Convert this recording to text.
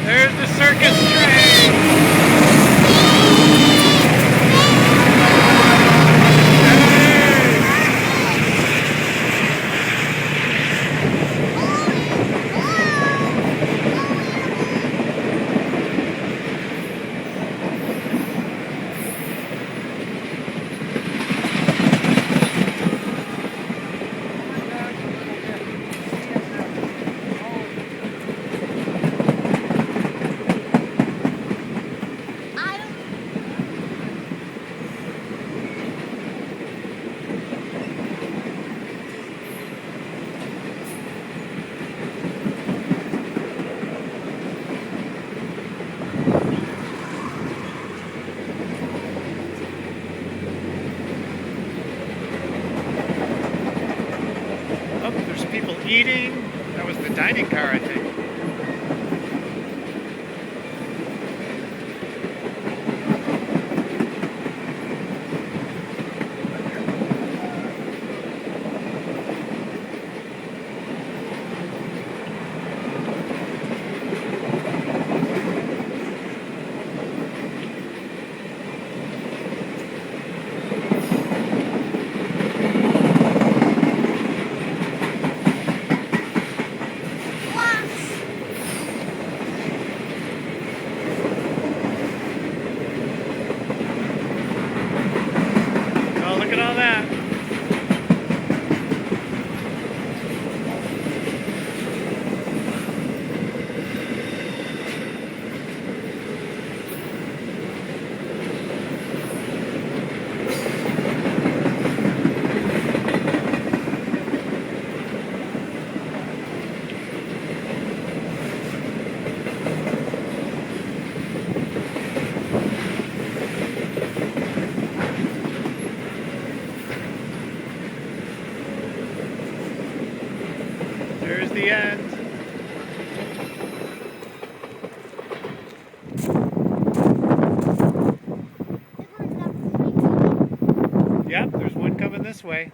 There's the circus train. Oh, there's people eating. That was the dining car, I think. Oh, look at all that. There's the end. Yep, there's one coming this way.